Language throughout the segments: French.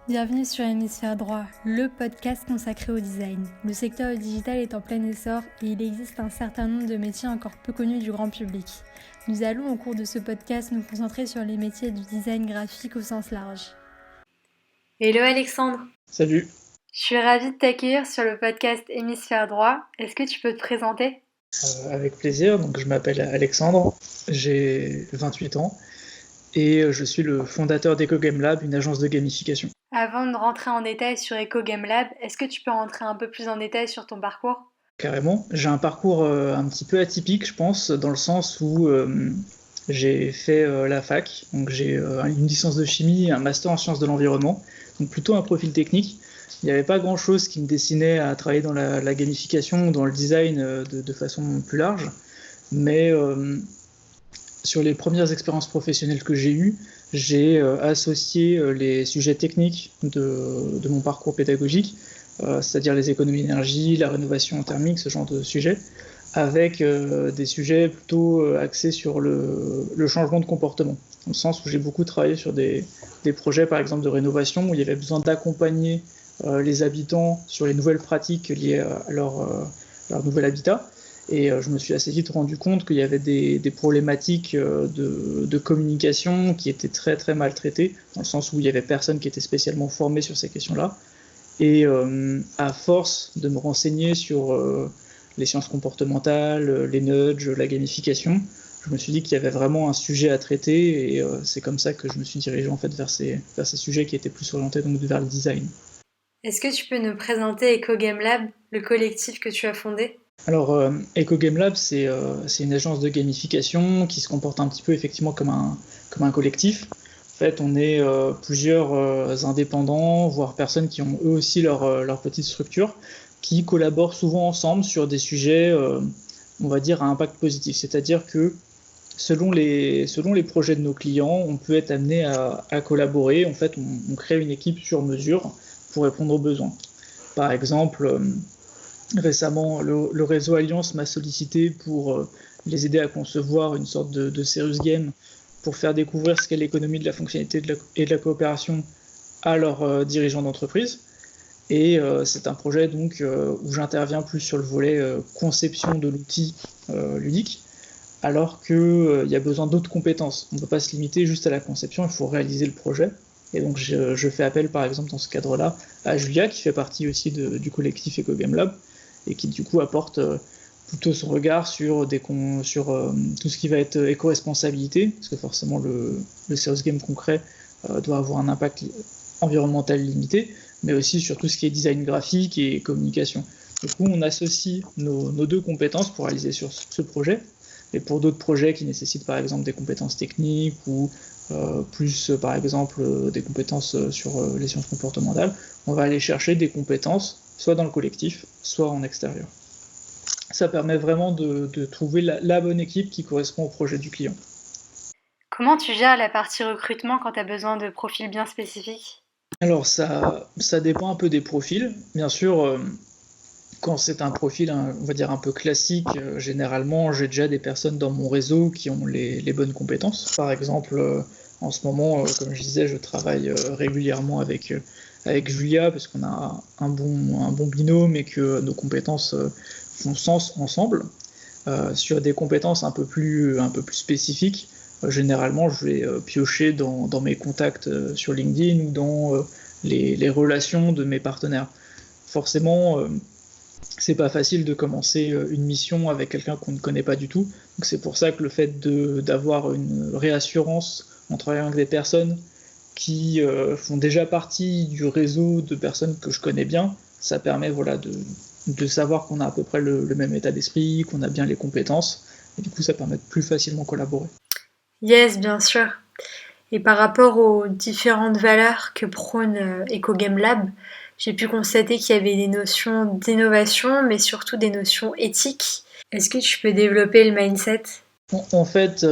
Bienvenue sur Hémisphère Droit, le podcast consacré au design. Le secteur digital est en plein essor et il existe un certain nombre de métiers encore peu connus du grand public. Nous allons au cours de ce podcast nous concentrer sur les métiers du design graphique au sens large. Hello Alexandre. Salut. Je suis ravie de t'accueillir sur le podcast Hémisphère Droit. Est-ce que tu peux te présenter ? Avec plaisir. Donc, je m'appelle Alexandre, j'ai 28 ans et je suis le fondateur d'EcoGameLab, une agence de gamification. Avant de rentrer en détail sur EcoGameLab, est-ce que tu peux rentrer un peu plus en détail sur ton parcours ? Carrément. J'ai un parcours un petit peu atypique, je pense, dans le sens où j'ai fait la fac. Donc, j'ai une licence de chimie et un master en sciences de l'environnement. Donc, plutôt un profil technique. Il n'y avait pas grand-chose qui me destinait à travailler dans la gamification ou dans le design de façon plus large. Mais sur les premières expériences professionnelles que j'ai eues, j'ai associé les sujets techniques de mon parcours pédagogique, c'est-à-dire les économies d'énergie, la rénovation thermique, ce genre de sujets, avec des sujets plutôt axés sur le changement de comportement, dans le sens où j'ai beaucoup travaillé sur des projets, par exemple, de rénovation, où il y avait besoin d'accompagner les habitants sur les nouvelles pratiques liées à leur nouvel habitat. Et je me suis assez vite rendu compte qu'il y avait des problématiques de communication qui étaient très très mal traitées, dans le sens où il y avait personne qui était spécialement formé sur ces questions-là. Et à force de me renseigner sur les sciences comportementales, les nudges, la gamification, je me suis dit qu'il y avait vraiment un sujet à traiter, et c'est comme ça que je me suis dirigé en fait vers ces sujets qui étaient plus orientés donc vers le design. Est-ce que tu peux nous présenter EcoGameLab, le collectif que tu as fondé ? Alors, EcoGameLab, c'est une agence de gamification qui se comporte un petit peu effectivement comme un collectif. En fait, on est plusieurs indépendants, voire personnes qui ont eux aussi leur petite structure, qui collaborent souvent ensemble sur des sujets, on va dire, à impact positif. C'est-à-dire que selon les projets de nos clients, on peut être amené à collaborer. En fait, on crée une équipe sur mesure pour répondre aux besoins. Par exemple, récemment, le réseau Alliance m'a sollicité pour les aider à concevoir une sorte de serious game pour faire découvrir ce qu'est l'économie de la fonctionnalité et de la coopération à leurs dirigeants d'entreprise. Et c'est un projet donc où j'interviens plus sur le volet conception de l'outil ludique, alors qu'il y a besoin d'autres compétences. On ne peut pas se limiter juste à la conception, il faut réaliser le projet. Et donc je fais appel par exemple dans ce cadre-là à Julia, qui fait partie aussi du collectif EcoGameLab, et qui du coup apporte plutôt son regard sur tout ce qui va être éco-responsabilité, parce que forcément le serious game concret doit avoir un impact environnemental limité, mais aussi sur tout ce qui est design graphique et communication. Du coup, on associe nos deux compétences pour réaliser sur ce projet, mais pour d'autres projets qui nécessitent par exemple des compétences techniques ou plus par exemple des compétences sur les sciences comportementales, on va aller chercher des compétences soit dans le collectif, soit en extérieur. Ça permet vraiment de trouver la bonne équipe qui correspond au projet du client. Comment tu gères la partie recrutement quand tu as besoin de profils bien spécifiques ? Alors ça dépend un peu des profils. Bien sûr, quand c'est un profil, on va dire un peu classique, généralement j'ai déjà des personnes dans mon réseau qui ont les bonnes compétences. Par exemple, en ce moment, comme je disais, je travaille régulièrement avec Julia parce qu'on a un bon binôme et que nos compétences font sens ensemble. Sur des compétences un peu plus spécifiques, généralement je vais piocher dans mes contacts sur LinkedIn ou dans les relations de mes partenaires. Forcément, c'est pas facile de commencer une mission avec quelqu'un qu'on ne connaît pas du tout. Donc c'est pour ça que le fait d'avoir une réassurance en travaillant avec des personnes qui font déjà partie du réseau de personnes que je connais bien, ça permet de savoir qu'on a à peu près le même état d'esprit, qu'on a bien les compétences, et du coup ça permet de plus facilement collaborer. Yes, bien sûr. Et par rapport aux différentes valeurs que prône EcoGameLab, j'ai pu constater qu'il y avait des notions d'innovation, mais surtout des notions éthiques. Est-ce que tu peux développer le mindset ? En fait,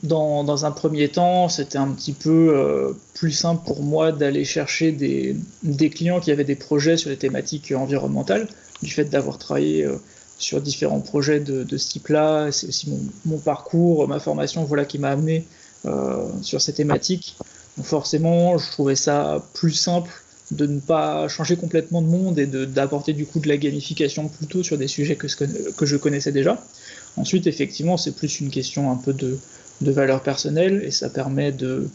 dans un premier temps, c'était un petit peu plus simple pour moi d'aller chercher des clients qui avaient des projets sur les thématiques environnementales, du fait d'avoir travaillé sur différents projets de ce type-là. C'est aussi mon parcours, ma formation qui m'a amené sur ces thématiques. Donc forcément, je trouvais ça plus simple de ne pas changer complètement de monde et d'apporter du coup de la gamification plutôt sur des sujets que je connaissais déjà. Ensuite, effectivement, c'est plus une question un peu de valeur personnelle et ça permet de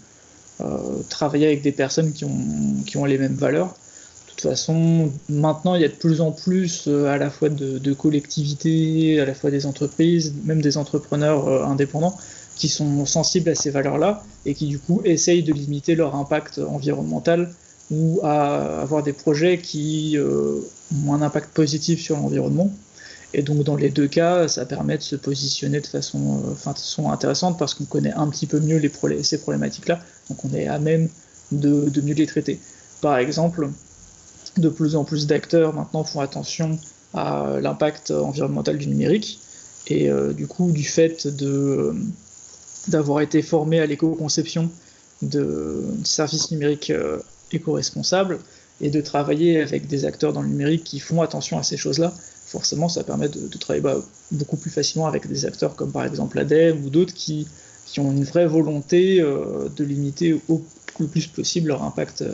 travailler avec des personnes qui ont les mêmes valeurs. De toute façon, maintenant, il y a de plus en plus à la fois de collectivités, à la fois des entreprises, même des entrepreneurs indépendants qui sont sensibles à ces valeurs-là et qui du coup essayent de limiter leur impact environnemental ou à avoir des projets qui ont un impact positif sur l'environnement. Et donc dans les deux cas, ça permet de se positionner de façon intéressante parce qu'on connaît un petit peu mieux ces problématiques-là, donc on est à même de mieux les traiter. Par exemple, de plus en plus d'acteurs maintenant font attention à l'impact environnemental du numérique, et du coup, du fait d'avoir été formé à l'éco-conception de services numériques éco-responsables et de travailler avec des acteurs dans le numérique qui font attention à ces choses-là, forcément ça permet de travailler beaucoup plus facilement avec des acteurs comme par exemple l'ADEME ou d'autres qui ont une vraie volonté de limiter le plus possible leur impact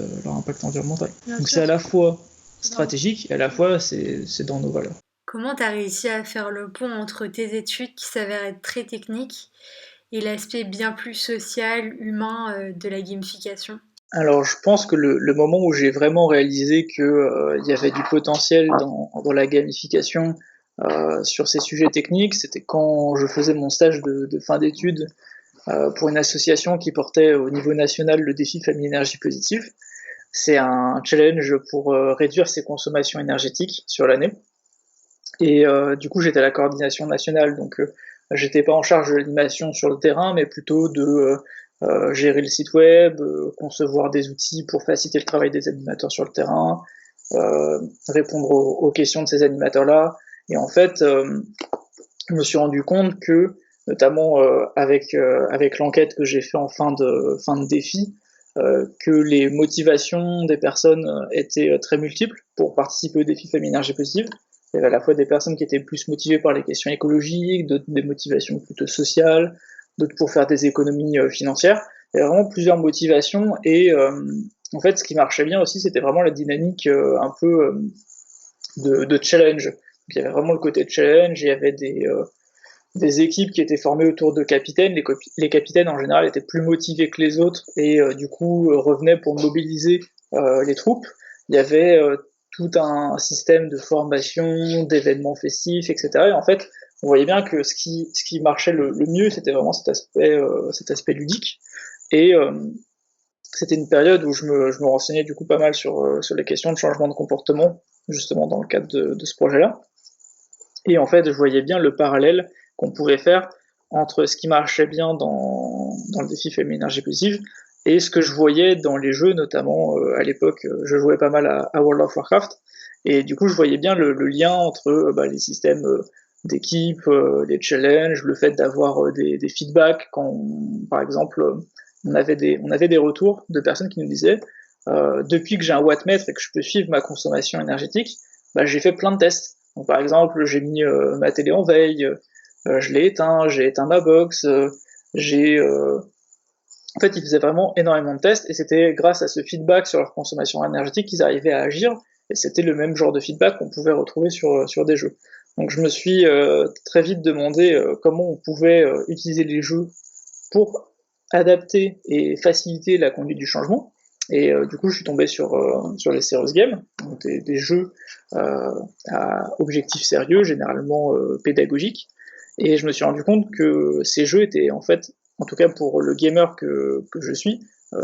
environnemental. Bien Donc sûr. C'est à la fois stratégique et à la fois c'est dans nos valeurs. Comment tu as réussi à faire le pont entre tes études qui s'avèrent être très techniques et l'aspect bien plus social, humain de la gamification? Alors je pense que le moment où j'ai vraiment réalisé que y avait du potentiel dans la gamification sur ces sujets techniques, c'était quand je faisais mon stage de fin d'études pour une association qui portait au niveau national le défi Famille Énergie Positive. C'est un challenge pour réduire ses consommations énergétiques sur l'année. Et du coup, j'étais à la coordination nationale, donc j'étais pas en charge de l'animation sur le terrain, mais plutôt de gérer le site web, concevoir des outils pour faciliter le travail des animateurs sur le terrain, répondre aux questions de ces animateurs-là. Et en fait, je me suis rendu compte que, notamment avec l'enquête que j'ai fait en fin de défi, que les motivations des personnes étaient très multiples pour participer au défi Famille Énergie Positive. Il y avait à la fois des personnes qui étaient plus motivées par les questions écologiques, d'autres des motivations plutôt sociales, d'autres pour faire des économies financières. Il y avait vraiment plusieurs motivations et en fait ce qui marchait bien aussi c'était vraiment la dynamique un peu de challenge. Donc, il y avait vraiment le côté challenge, il y avait des équipes qui étaient formées autour de capitaines. Les capitaines en général étaient plus motivés que les autres et du coup revenaient pour mobiliser les troupes. Il y avait tout un système de formation, d'événements festifs, etc. Et en fait, on voyait bien que ce qui marchait le mieux, c'était vraiment cet aspect ludique. Et c'était une période où je me renseignais du coup pas mal sur les questions de changement de comportement, justement dans le cadre de ce projet-là. Et en fait, je voyais bien le parallèle qu'on pourrait faire entre ce qui marchait bien dans le défi Famille Énergie Positive et ce que je voyais dans les jeux, notamment à l'époque, je jouais pas mal à World of Warcraft, et du coup je voyais bien le lien entre les systèmes d'équipe, les challenges, le fait d'avoir des feedbacks quand, par exemple, on avait des retours de personnes qui nous disaient depuis que j'ai un wattmètre et que je peux suivre ma consommation énergétique, j'ai fait plein de tests. Donc, par exemple, j'ai mis ma télé en veille, je l'ai éteint, j'ai éteint ma box, en fait, ils faisaient vraiment énormément de tests et c'était grâce à ce feedback sur leur consommation énergétique qu'ils arrivaient à agir, et c'était le même genre de feedback qu'on pouvait retrouver sur des jeux. Donc je me suis très vite demandé comment on pouvait utiliser les jeux pour adapter et faciliter la conduite du changement. Et du coup, je suis tombé sur les serious games, donc des jeux à objectifs sérieux, généralement pédagogiques. Et je me suis rendu compte que ces jeux étaient en fait, en tout cas pour le gamer que je suis,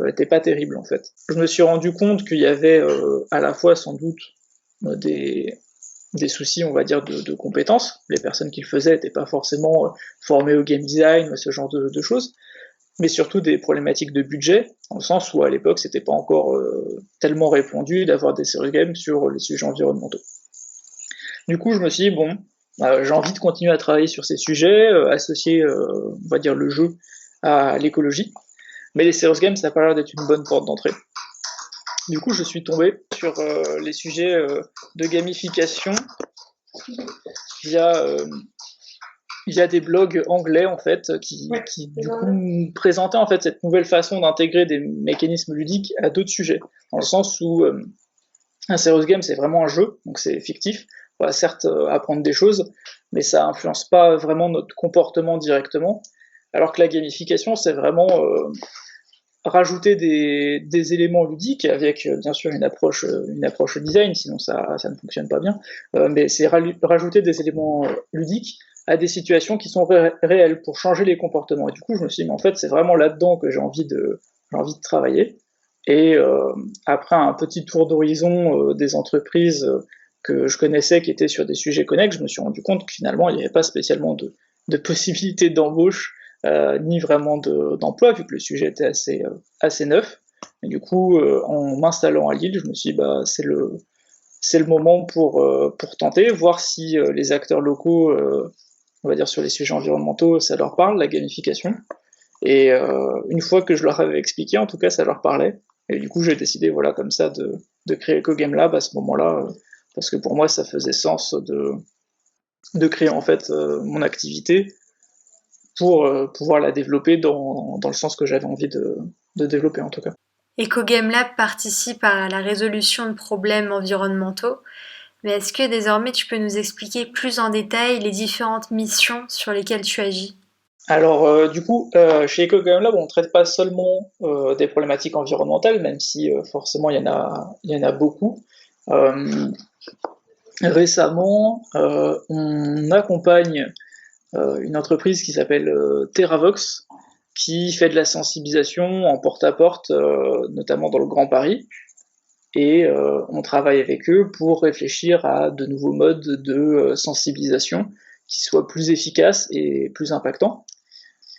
étaient pas terribles en fait. Je me suis rendu compte qu'il y avait à la fois sans doute des soucis, on va dire, de compétences. Les personnes qui le faisaient n'étaient pas forcément formées au game design, ce genre de choses, mais surtout des problématiques de budget, dans le sens où à l'époque c'était pas encore tellement répandu d'avoir des serious games sur les sujets environnementaux. Du coup, je me suis dit, bon, j'ai envie de continuer à travailler sur ces sujets, associer, on va dire, le jeu à l'écologie, mais les serious games, ça n'a pas l'air d'être une bonne porte d'entrée. Du coup, je suis tombé sur les sujets de gamification via des blogs anglais en fait qui du coup présentaient en fait cette nouvelle façon d'intégrer des mécanismes ludiques à d'autres sujets, dans le sens où Un serious game, c'est vraiment un jeu, donc c'est fictif. On va certes apprendre des choses, mais ça influence pas vraiment notre comportement directement. Alors que la gamification, c'est vraiment rajouter des éléments ludiques avec bien sûr une approche design, sinon ça ne fonctionne pas bien, mais c'est rajouter des éléments ludiques à des situations qui sont réelles pour changer les comportements. Et du coup, je me suis dit, mais en fait, c'est vraiment là-dedans que j'ai envie de travailler. Et après un petit tour d'horizon des entreprises que je connaissais qui étaient sur des sujets connexes, je me suis rendu compte que finalement, il n'y avait pas spécialement de possibilités d'embauche ni vraiment d'emploi, vu que le sujet était assez neuf. Et du coup, en m'installant à Lille, je me suis dit, bah, c'est le moment pour tenter, voir si les acteurs locaux, on va dire sur les sujets environnementaux, ça leur parle, la gamification. Et une fois que je leur avais expliqué, en tout cas, ça leur parlait. Et du coup, j'ai décidé, voilà, comme ça, de créer EcoGame Lab à ce moment-là, parce que pour moi, ça faisait sens de créer en fait mon activité pour pouvoir la développer dans le sens que j'avais envie de développer en tout cas. EcoGame Lab participe à la résolution de problèmes environnementaux, mais est-ce que désormais tu peux nous expliquer plus en détail les différentes missions sur lesquelles tu agis? Alors du coup, chez EcoGame Lab, on ne traite pas seulement des problématiques environnementales, même si forcément il y en a beaucoup. Euh, Récemment, on accompagne une entreprise qui s'appelle Terravox, qui fait de la sensibilisation en porte-à-porte, notamment dans le Grand Paris. Et on travaille avec eux pour réfléchir à de nouveaux modes de sensibilisation qui soient plus efficaces et plus impactants.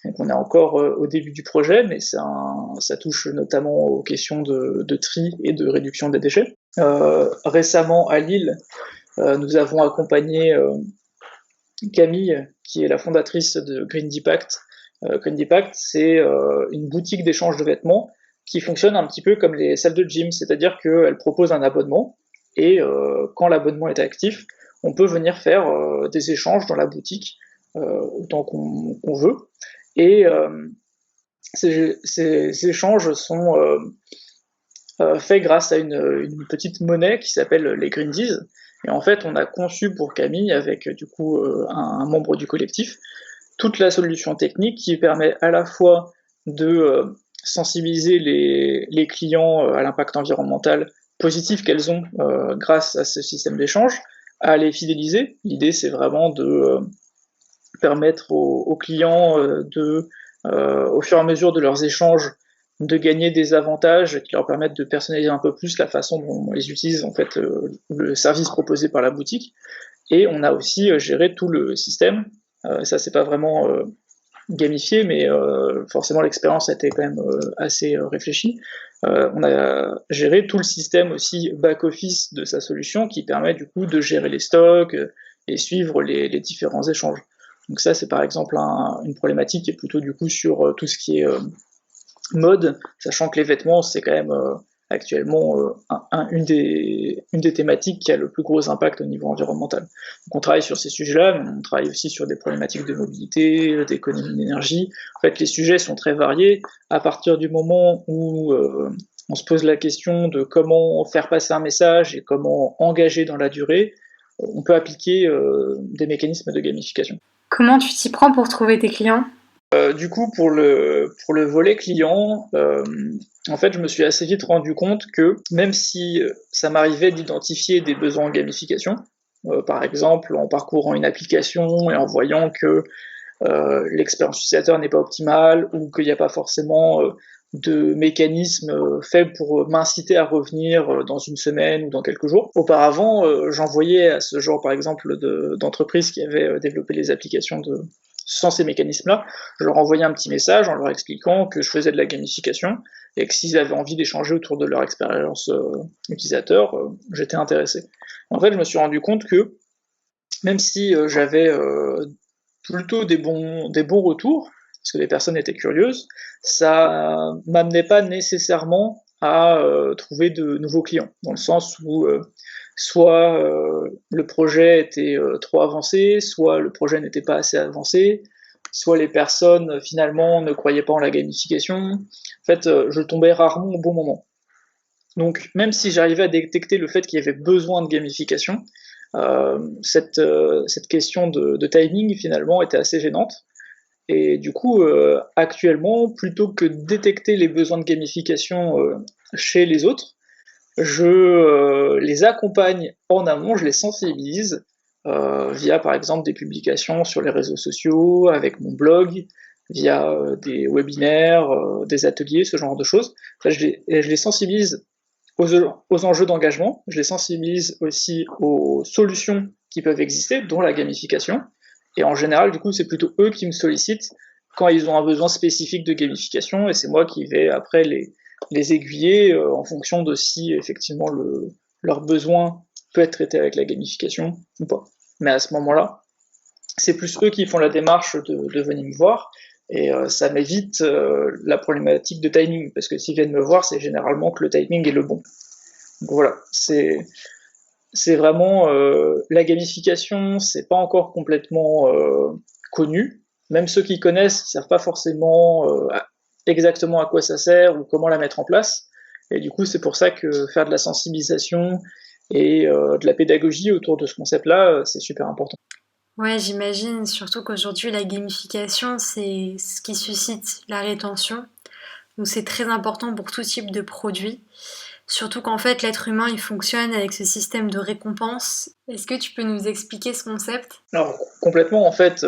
Donc on est encore au début du projet, mais ça touche notamment aux questions de tri et de réduction des déchets. Récemment à Lille, nous avons accompagné Camille, qui est la fondatrice de Green Deepact. Green Deepact, c'est une boutique d'échange de vêtements qui fonctionne un petit peu comme les salles de gym, c'est-à-dire qu'elle propose un abonnement, et quand l'abonnement est actif, on peut venir faire des échanges dans la boutique autant qu'on veut. Et ces échanges sont faits grâce à une petite monnaie qui s'appelle les Greendies. Et en fait, on a conçu pour Camille, avec du coup un membre du collectif, toute la solution technique qui permet à la fois de sensibiliser les clients à l'impact environnemental positif qu'elles ont grâce à ce système d'échange, à les fidéliser. L'idée, c'est vraiment de permettre aux clients au fur et à mesure de leurs échanges, de gagner des avantages qui leur permettent de personnaliser un peu plus la façon dont ils utilisent en fait le service proposé par la boutique. Et on a aussi géré tout le système. Ça, c'est pas vraiment gamifié, mais forcément l'expérience a été quand même assez réfléchie. On a géré tout le système aussi back-office de sa solution qui permet du coup de gérer les stocks et suivre les différents échanges. Donc ça, c'est par exemple une problématique qui est plutôt du coup sur tout ce qui est mode, sachant que les vêtements, c'est quand même actuellement une des thématiques qui a le plus gros impact au niveau environnemental. Donc on travaille sur ces sujets-là, mais on travaille aussi sur des problématiques de mobilité, d'économie d'énergie. En fait, les sujets sont très variés. À partir du moment où on se pose la question de comment faire passer un message et comment engager dans la durée, on peut appliquer des mécanismes de gamification. Comment tu t'y prends pour trouver tes clients? Du coup, pour le volet client, en fait, je me suis assez vite rendu compte que même si ça m'arrivait d'identifier des besoins en gamification, par exemple en parcourant une application et en voyant que l'expérience utilisateur n'est pas optimale ou qu'il n'y a pas forcément de mécanisme fait pour m'inciter à revenir dans une semaine ou dans quelques jours. Auparavant, j'envoyais à ce genre, par exemple, d'entreprises qui avaient développé les applications sans ces mécanismes-là, je leur envoyais un petit message en leur expliquant que je faisais de la gamification et que s'ils avaient envie d'échanger autour de leur expérience utilisateur, j'étais intéressé. En fait, je me suis rendu compte que même si j'avais plutôt des bons retours, parce que les personnes étaient curieuses, ça m'amenait pas nécessairement à trouver de nouveaux clients, dans le sens où soit le projet était trop avancé, soit le projet n'était pas assez avancé, soit les personnes finalement ne croyaient pas en la gamification. En fait, je tombais rarement au bon moment. Donc, même si j'arrivais à détecter le fait qu'il y avait besoin de gamification, cette question de timing, finalement, était assez gênante. Et du coup, actuellement, plutôt que de détecter les besoins de gamification chez les autres, je les accompagne en amont, je les sensibilise via par exemple des publications sur les réseaux sociaux, avec mon blog, via des webinaires, des ateliers, ce genre de choses. Enfin, je les sensibilise aux enjeux d'engagement, je les sensibilise aussi aux solutions qui peuvent exister, dont la gamification. Et en général, du coup, c'est plutôt eux qui me sollicitent quand ils ont un besoin spécifique de gamification, et c'est moi qui vais après les aiguiller en fonction de si effectivement leur besoin peut être traité avec la gamification ou pas. Mais à ce moment-là, c'est plus eux qui font la démarche de venir me voir, et ça m'évite la problématique de timing, parce que s'ils viennent me voir, c'est généralement que le timing est le bon. Donc voilà, c'est vraiment la gamification, c'est pas encore complètement connu. Même ceux qui connaissent savent pas forcément exactement à quoi ça sert ou comment la mettre en place. Et du coup, c'est pour ça que faire de la sensibilisation et de la pédagogie autour de ce concept-là, c'est super important. Ouais, j'imagine surtout qu'aujourd'hui la gamification c'est ce qui suscite la rétention. Donc c'est très important pour tout type de produit. Surtout qu'en fait l'être humain il fonctionne avec ce système de récompense. Est-ce que tu peux nous expliquer ce concept? Alors complètement, en fait,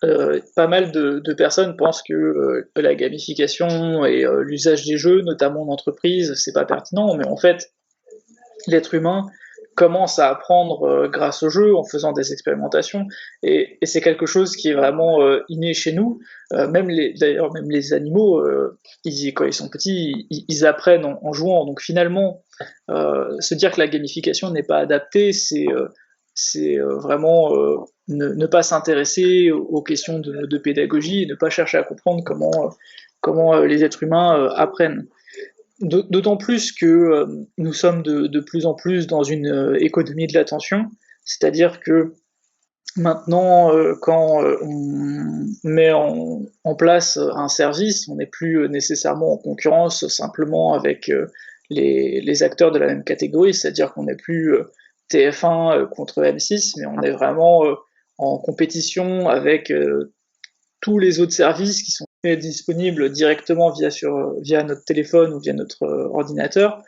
pas mal de personnes pensent que la gamification et l'usage des jeux, notamment en entreprise, c'est pas pertinent, mais en fait, l'être humain commence à apprendre grâce au jeu, en faisant des expérimentations, et c'est quelque chose qui est vraiment inné chez nous. D'ailleurs, même les animaux, quand ils sont petits, ils apprennent en jouant. Donc finalement, se dire que la gamification n'est pas adaptée, c'est vraiment ne pas s'intéresser aux questions de pédagogie et ne pas chercher à comprendre comment les êtres humains apprennent. D'autant plus que nous sommes de plus en plus dans une économie de l'attention, c'est-à-dire que maintenant, quand on met en place un service, on n'est plus nécessairement en concurrence simplement avec les acteurs de la même catégorie, c'est-à-dire qu'on n'est plus TF1 contre M6, mais on est vraiment en compétition avec tous les autres services qui sont disponibles directement via notre téléphone ou via notre ordinateur.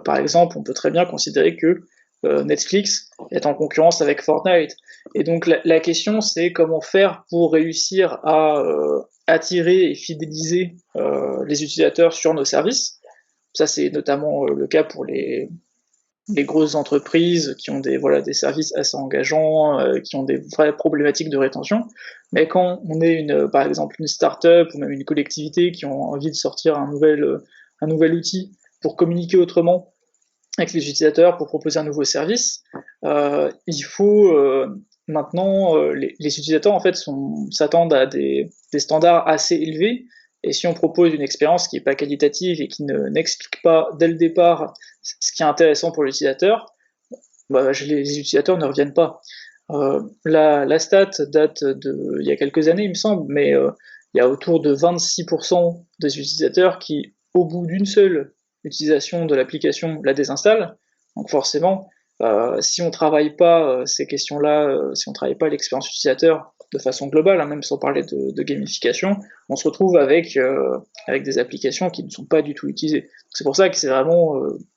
Par exemple, on peut très bien considérer que Netflix est en concurrence avec Fortnite. Et donc la question, c'est comment faire pour réussir à attirer et fidéliser les utilisateurs sur nos services. Ça, c'est notamment le cas pour les grosses entreprises qui ont des services assez engageants, qui ont des vraies problématiques de rétention. Mais quand on est par exemple une start-up ou même une collectivité qui ont envie de sortir un nouvel outil pour communiquer autrement avec les utilisateurs, pour proposer un nouveau service, il faut maintenant, les utilisateurs en fait s'attendent à des standards assez élevés, et si on propose une expérience qui n'est pas qualitative et qui n'explique pas dès le départ ce qui est intéressant pour l'utilisateur, les utilisateurs ne reviennent pas. La stat date il y a quelques années, il me semble, mais il y a autour de 26% des utilisateurs qui, au bout d'une seule utilisation de l'application, la désinstallent. Donc forcément, si on travaille pas ces questions-là, si on travaille pas l'expérience utilisateur de façon globale, hein, même sans parler de gamification, on se retrouve avec des applications qui ne sont pas du tout utilisées. C'est pour ça que c'est vraiment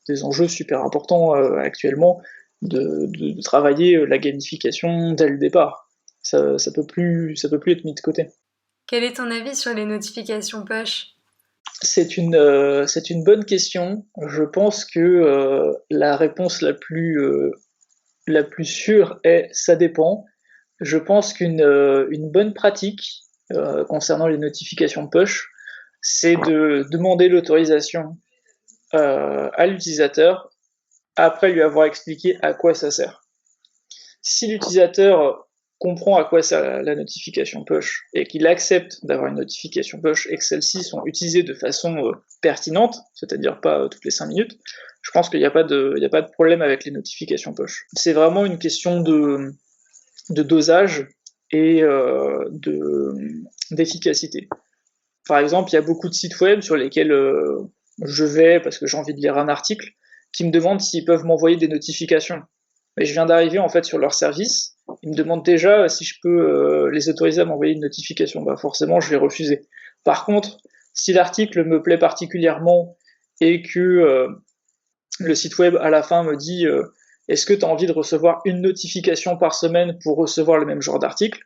des enjeux super importants actuellement de travailler la gamification dès le départ. Ça peut plus être mis de côté. Quel est ton avis sur les notifications push? C'est une bonne question. Je pense que la réponse la plus sûre est ça dépend. Je pense une bonne pratique concernant les notifications push, c'est de demander l'autorisation à l'utilisateur après lui avoir expliqué à quoi ça sert. Si l'utilisateur comprend à quoi sert la notification push et qu'il accepte d'avoir une notification push et que celles-ci sont utilisées de façon pertinente, c'est-à-dire pas toutes les 5 minutes, je pense qu'il n'y a pas de problème avec les notifications push. C'est vraiment une question de dosage et d'efficacité. Par exemple, il y a beaucoup de sites web sur lesquels je vais, parce que j'ai envie de lire un article, qui me demandent s'ils peuvent m'envoyer des notifications. Mais je viens d'arriver en fait sur leur service, ils me demandent déjà si je peux les autoriser à m'envoyer une notification. Bah forcément, je vais refuser. Par contre, si l'article me plaît particulièrement et que le site web à la fin me dit est-ce que tu as envie de recevoir une notification par semaine pour recevoir le même genre d'article,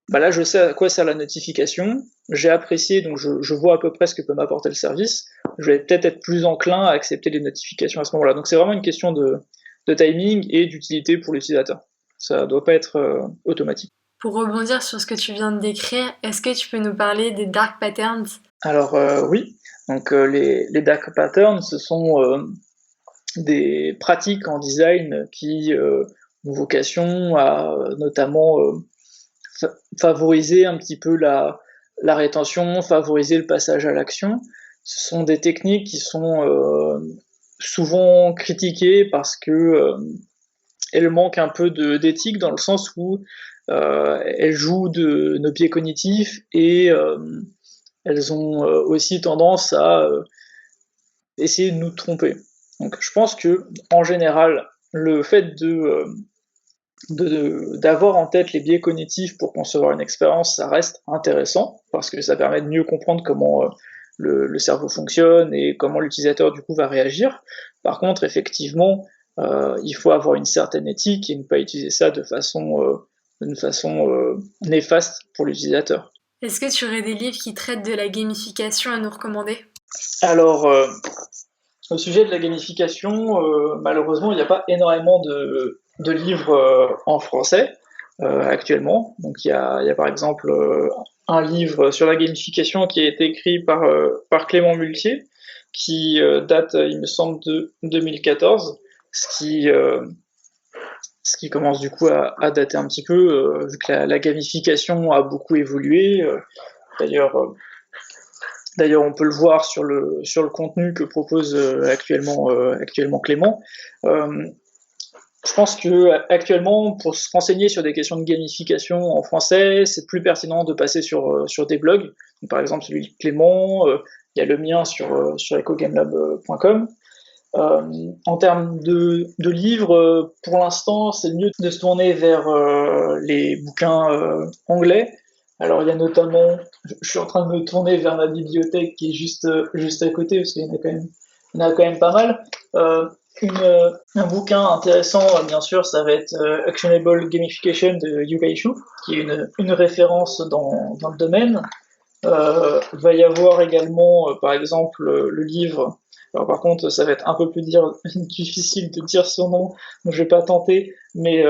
bah là je sais à quoi sert la notification, j'ai apprécié, donc je vois à peu près ce que peut m'apporter le service, je vais peut-être être plus enclin à accepter les notifications à ce moment-là. Donc c'est vraiment une question de timing et d'utilité pour l'utilisateur. Ça doit pas être automatique. Pour rebondir sur ce que tu viens de décrire, est-ce que tu peux nous parler des dark patterns? Alors oui, donc les dark patterns, ce sont des pratiques en design qui ont vocation à notamment favoriser un petit peu la rétention, favoriser le passage à l'action. Ce sont des techniques qui sont souvent critiquées parce que elles manquent un peu d'éthique dans le sens où elles jouent de nos biais cognitifs et elles ont aussi tendance à essayer de nous tromper. Donc je pense que en général, le fait d'avoir en tête les biais cognitifs pour concevoir une expérience, ça reste intéressant parce que ça permet de mieux comprendre comment le cerveau fonctionne et comment l'utilisateur du coup va réagir. Par contre, effectivement, il faut avoir une certaine éthique et ne pas utiliser ça d'une façon néfaste pour l'utilisateur. Est-ce que tu aurais des livres qui traitent de la gamification à nous recommander? Alors, au sujet de la gamification, malheureusement, il n'y a pas énormément de livres en français actuellement. Donc, il y a par exemple un livre sur la gamification qui a été écrit par Clément Multier, qui date, il me semble, de 2014, ce qui commence du coup à dater un petit peu, vu que la gamification a beaucoup évolué. D'ailleurs, D'ailleurs, on peut le voir sur le contenu que propose actuellement Clément. Je pense que actuellement, pour se renseigner sur des questions de gamification en français, c'est plus pertinent de passer sur des blogs. Donc, par exemple, celui de Clément, il y a le mien sur ecogamelab.com. En termes de livres, pour l'instant, c'est mieux de se tourner vers les bouquins anglais. Alors, il y a notamment, je suis en train de me tourner vers ma bibliothèque qui est juste à côté, parce qu'il y en a quand même pas mal. Un bouquin intéressant, bien sûr, ça va être Actionable Gamification de Yuka Ishu, qui est une référence dans le domaine. Va y avoir également, par exemple, le livre. Alors, par contre, ça va être un peu plus difficile de dire son nom, donc je vais pas tenter, mais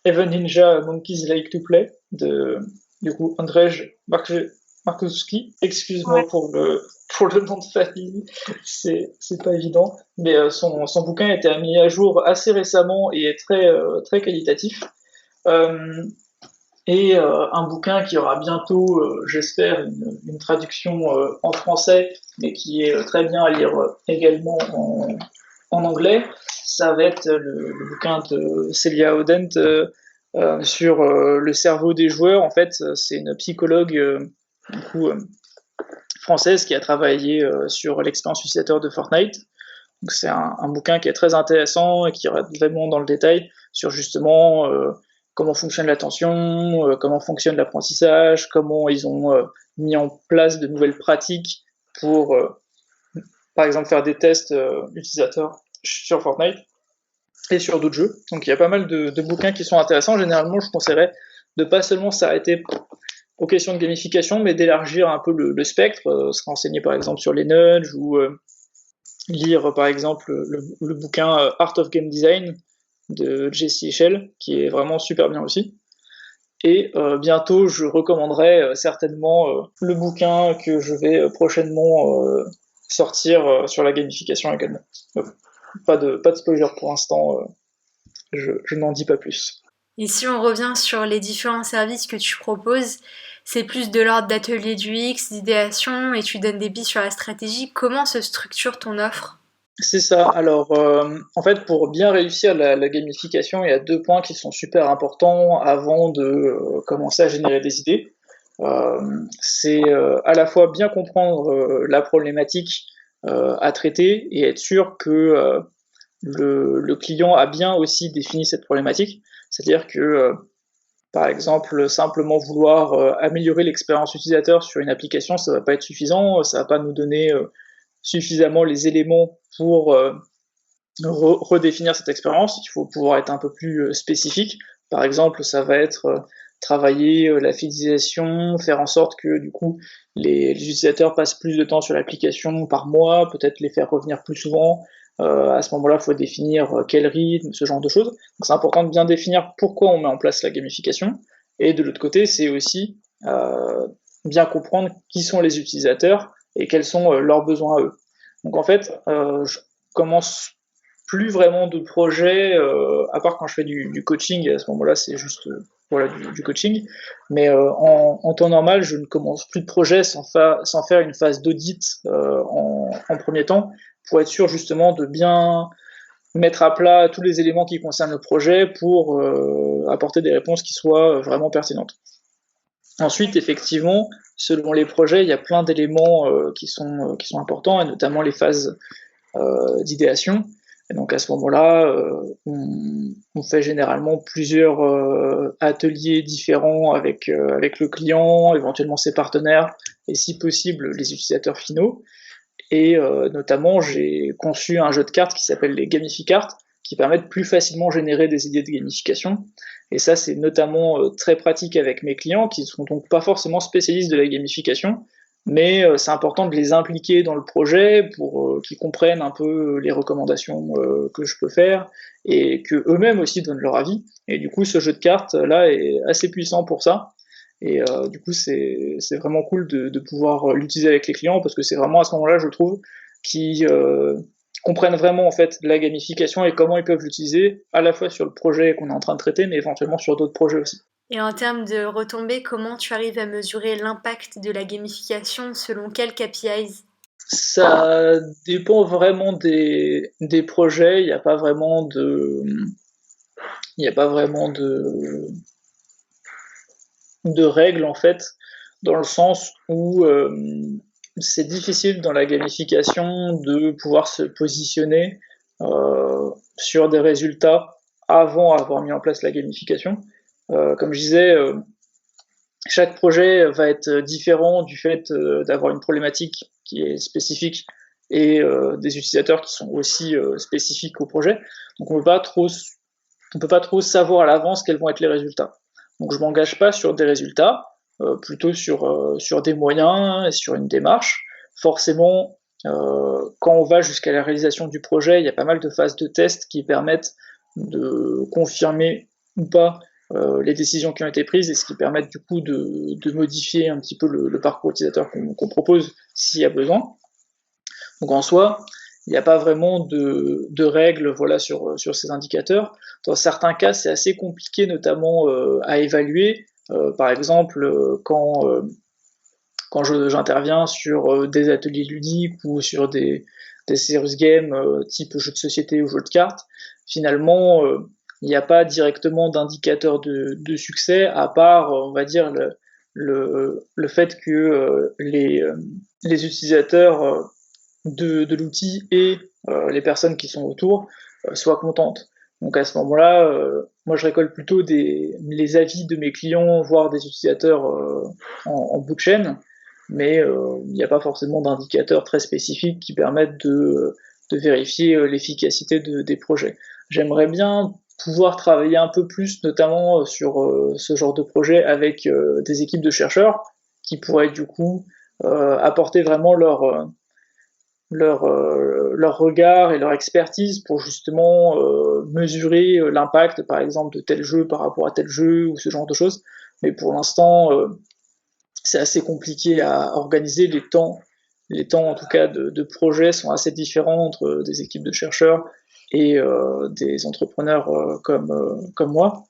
Even Ninja Monkeys Like to Play, du coup, Andrzej Markowski. Excuse-moi pour le nom de famille, c'est pas évident, mais son bouquin a été mis à jour assez récemment et est très qualitatif. Et un bouquin qui aura bientôt, j'espère, une traduction en français, mais qui est très bien à lire également en anglais. Ça va être le bouquin de Celia Odent sur le cerveau des joueurs. En fait, c'est une psychologue du coup, française qui a travaillé sur l'expérience utilisateur de Fortnite. Donc c'est un bouquin qui est très intéressant et qui rentre vraiment dans le détail sur justement comment fonctionne l'attention, comment fonctionne l'apprentissage, comment ils ont mis en place de nouvelles pratiques pour, par exemple, faire des tests utilisateurs sur Fortnite et sur d'autres jeux. Donc il y a pas mal de bouquins qui sont intéressants. Généralement, je conseillerais de pas seulement s'arrêter aux questions de gamification, mais d'élargir un peu le spectre, se renseigner par exemple sur les nudges ou lire par exemple le bouquin Art of Game Design de Jesse Echel, qui est vraiment super bien aussi. Et bientôt, je recommanderai certainement le bouquin que je vais prochainement sortir sur la gamification également. Pas de spoiler pour l'instant, je n'en dis pas plus. Et si on revient sur les différents services que tu proposes, c'est plus de l'ordre d'atelier du X, d'idéation, et tu donnes des billes sur la stratégie. Comment se structure ton offre? C'est ça. Alors, en fait, pour bien réussir la gamification, il y a 2 points qui sont super importants avant de commencer à générer des idées. C'est à la fois bien comprendre la problématique à traiter et être sûr que le client a bien aussi défini cette problématique. C'est-à-dire que, par exemple, simplement vouloir améliorer l'expérience utilisateur sur une application, ça va pas être suffisant, ça va pas nous donner suffisamment les éléments pour redéfinir cette expérience. Il faut pouvoir être un peu plus spécifique. Par exemple, ça va être travailler la fidélisation, faire en sorte que du coup les utilisateurs passent plus de temps sur l'application par mois, peut-être les faire revenir plus souvent. À ce moment-là, il faut définir quel rythme, ce genre de choses. Donc c'est important de bien définir pourquoi on met en place la gamification. Et de l'autre côté, c'est aussi bien comprendre qui sont les utilisateurs et quels sont leurs besoins à eux. Donc en fait, je commence plus vraiment de projets, à part quand je fais du coaching, et à ce moment-là, c'est juste voilà, du coaching. Mais en temps normal, je ne commence plus de projet sans faire une phase d'audit en premier temps, pour être sûr justement de bien mettre à plat tous les éléments qui concernent le projet pour apporter des réponses qui soient vraiment pertinentes. Ensuite, effectivement, selon les projets, il y a plein d'éléments qui sont importants, et notamment les phases d'idéation. Et donc à ce moment-là, on fait généralement plusieurs ateliers différents avec le client, éventuellement ses partenaires, et si possible les utilisateurs finaux. Et notamment, j'ai conçu un jeu de cartes qui s'appelle les Gamificartes, qui permet de plus facilement générer des idées de gamification. Et ça, c'est notamment très pratique avec mes clients, qui ne sont donc pas forcément spécialistes de la gamification, mais c'est important de les impliquer dans le projet pour qu'ils comprennent un peu les recommandations que je peux faire, et que eux-mêmes aussi donnent leur avis. Et du coup, ce jeu de cartes là est assez puissant pour ça. Et du coup, c'est vraiment cool de pouvoir l'utiliser avec les clients, parce que c'est vraiment à ce moment-là, je trouve, qu'ils comprennent vraiment en fait la gamification et comment ils peuvent l'utiliser, à la fois sur le projet qu'on est en train de traiter, mais éventuellement sur d'autres projets aussi. Et en termes de retombées, comment tu arrives à mesurer l'impact de la gamification selon quels KPIs? Ça dépend vraiment des projets. Il n'y a pas vraiment de règles en fait, dans le sens où c'est difficile dans la gamification de pouvoir se positionner sur des résultats avant avoir mis en place la gamification. Comme je disais, chaque projet va être différent du fait d'avoir une problématique qui est spécifique et des utilisateurs qui sont aussi spécifiques au projet. Donc on peut pas trop savoir à l'avance quels vont être les résultats. Donc je m'engage pas sur des résultats, plutôt sur des moyens et sur une démarche. Forcément, quand on va jusqu'à la réalisation du projet, il y a pas mal de phases de test qui permettent de confirmer ou pas les décisions qui ont été prises, et ce qui permet du coup de modifier un petit peu le parcours utilisateur qu'on propose s'il y a besoin. Donc en soi, il n'y a pas vraiment de règles voilà, sur ces indicateurs. Dans certains cas, c'est assez compliqué, notamment à évaluer. Par exemple, quand j'interviens sur des ateliers ludiques ou sur des serious games type jeux de société ou jeux de cartes, finalement, il n'y a pas directement d'indicateur de succès, à part, on va dire, le fait que les utilisateurs de l'outil et les personnes qui sont autour soient contentes. Donc à ce moment-là, moi je récolte plutôt les avis de mes clients, voire des utilisateurs en bout de chaîne, mais il n'y a pas forcément d'indicateurs très spécifiques qui permettent de vérifier l'efficacité des projets. J'aimerais bien pouvoir travailler un peu plus, notamment sur ce genre de projet, avec des équipes de chercheurs qui pourraient du coup apporter vraiment leur regard et leur expertise pour justement mesurer l'impact, par exemple, de tel jeu par rapport à tel jeu, ou ce genre de choses. Mais pour l'instant, c'est assez compliqué à organiser. Les temps en tout cas de projet sont assez différents entre des équipes de chercheurs et des entrepreneurs comme moi.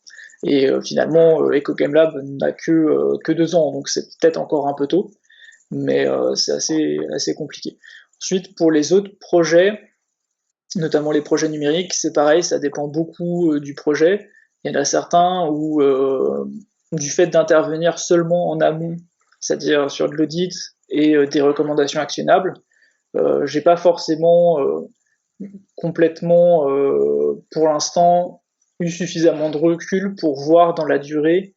Et finalement, Eco Game Lab n'a que 2 ans, donc c'est peut-être encore un peu tôt, mais c'est assez compliqué. Ensuite, pour les autres projets, notamment les projets numériques, c'est pareil, ça dépend beaucoup du projet. Il y en a certains où, du fait d'intervenir seulement en amont, c'est-à-dire sur de l'audit et des recommandations actionnables, J'ai pas forcément complètement, pour l'instant, eu suffisamment de recul pour voir dans la durée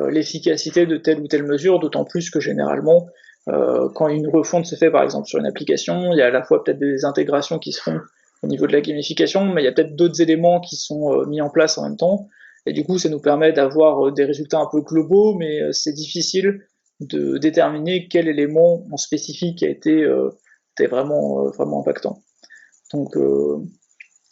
l'efficacité de telle ou telle mesure, d'autant plus que généralement, quand une refonte se fait par exemple sur une application, il y a à la fois peut-être des intégrations qui se font au niveau de la gamification, mais il y a peut-être d'autres éléments qui sont mis en place en même temps, et du coup ça nous permet d'avoir des résultats un peu globaux, mais c'est difficile de déterminer quel élément en spécifique a été vraiment impactant. Donc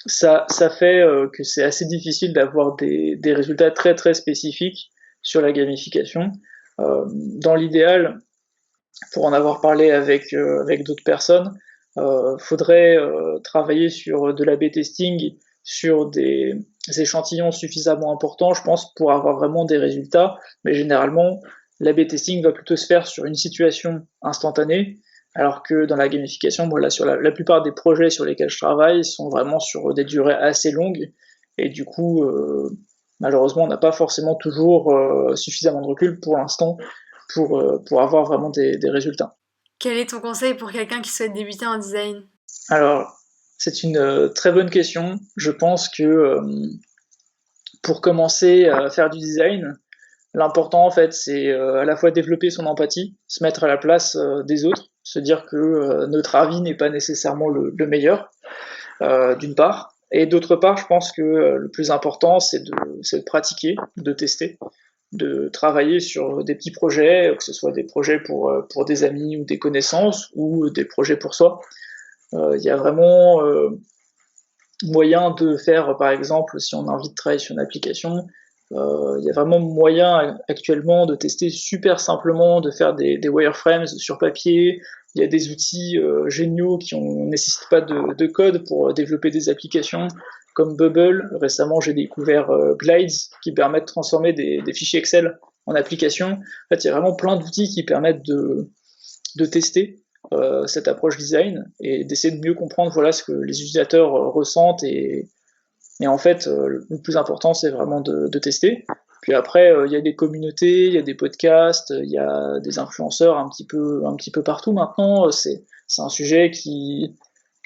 ça fait que c'est assez difficile d'avoir des résultats très très spécifiques sur la gamification. Dans l'idéal, pour en avoir parlé avec d'autres personnes, faudrait travailler sur de l'A/B testing sur des échantillons suffisamment importants, je pense, pour avoir vraiment des résultats. Mais généralement, l'A/B testing va plutôt se faire sur une situation instantanée, alors que dans la gamification, voilà, sur la plupart des projets sur lesquels je travaille sont vraiment sur des durées assez longues, et du coup, malheureusement, on n'a pas forcément toujours suffisamment de recul pour l'instant pour avoir vraiment des résultats. Quel est ton conseil pour quelqu'un qui souhaite débuter en design ? Alors, c'est une très bonne question. Je pense que pour commencer à faire du design, l'important en fait, c'est à la fois développer son empathie, se mettre à la place des autres, se dire que notre avis n'est pas nécessairement le meilleur, d'une part. Et d'autre part, je pense que le plus important, c'est de pratiquer, de tester, de travailler sur des petits projets, que ce soit des projets pour des amis ou des connaissances, ou des projets pour soi. Il y a vraiment moyen de faire, par exemple, si on a envie de travailler sur une application, il y a vraiment moyen actuellement de tester super simplement, de faire des wireframes sur papier. Il y a des outils géniaux qui ne nécessitent pas de code pour développer des applications, comme Bubble. Récemment, j'ai découvert Glides, qui permet de transformer des fichiers Excel en applications. En fait, il y a vraiment plein d'outils qui permettent de tester cette approche design et d'essayer de mieux comprendre voilà, ce que les utilisateurs ressentent. Et en fait, le plus important, c'est vraiment de tester. Puis après, il y a des communautés, il y a des podcasts, il y a des influenceurs un petit peu partout maintenant. C'est un sujet qui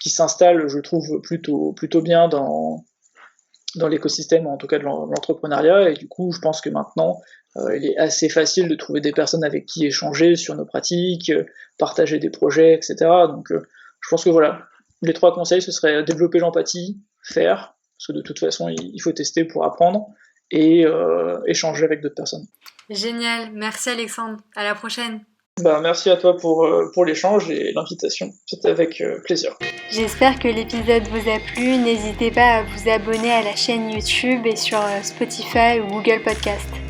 s'installe, je trouve, plutôt bien dans l'écosystème, en tout cas de l'entrepreneuriat. Et du coup, je pense que maintenant, il est assez facile de trouver des personnes avec qui échanger sur nos pratiques, partager des projets, etc. Donc, je pense que voilà, les 3 conseils, ce serait développer l'empathie, faire, parce que de toute façon, il faut tester pour apprendre, et échanger avec d'autres personnes. Génial, merci Alexandre, à la prochaine. Merci à toi pour l'échange et l'invitation, c'était avec plaisir. J'espère que l'épisode vous a plu, n'hésitez pas à vous abonner à la chaîne YouTube et sur Spotify ou Google Podcast.